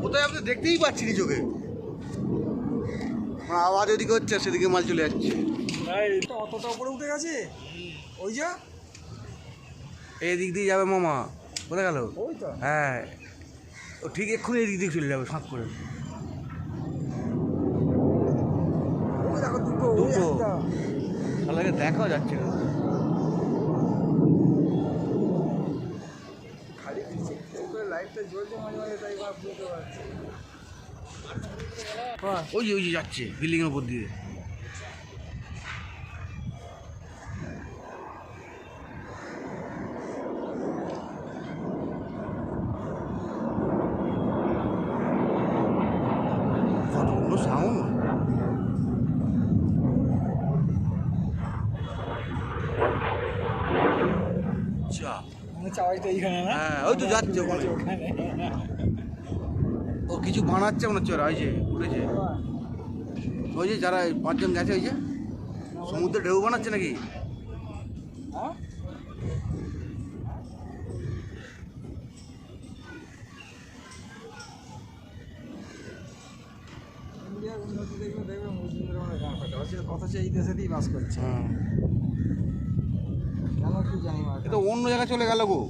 কোথায় আপনি দেখতেই পাচ্ছি নি চোখে, আওয়াজ ওদিকে হচ্ছে সেদিকে মাল চলে যাচ্ছে। অতটা উপরে উঠে গেছে ওই যা এই দিক দিয়ে যাবে মামা, কোথায় গেল? ওই তো হ্যাঁ ও ঠিক এক্ষুনি এই দিক দিয়ে চলে যাবে ফাঁক করে। ওই দেখো দুটো ওই দুটো একটা। তাহলে দেখাও যাচ্ছে না। খালি লাইটটা জ্বলছে মাঝে মাঝে, তাই বুঝতে পারছি। ওই যে যাচ্ছে বিল্ডিং এর উপর দিয়ে। কতগুলো সাউন্ড। চাওয়াইতে এইখানে না? হ্যাঁ ওই তো যাচ্ছে ওখানে। ও কিছু বানাচ্ছে মনে হচ্ছে ওরা, ওই যে উঠেছে ওই যে যারা 5 জন গেছে, ওই যে সমুদ্রে ঢেউ বানাচ্ছে নাকি। হ্যাঁ ইন্ডিয়ার উন্নতি দেখবে দেখবে মুসলিমদের মানে গান ফাটা অথচ এই দেশেতেই বাস করছে। হ্যাঁ কেন কি জানি না। এটা অন্য জায়গায় চলে গেল গো।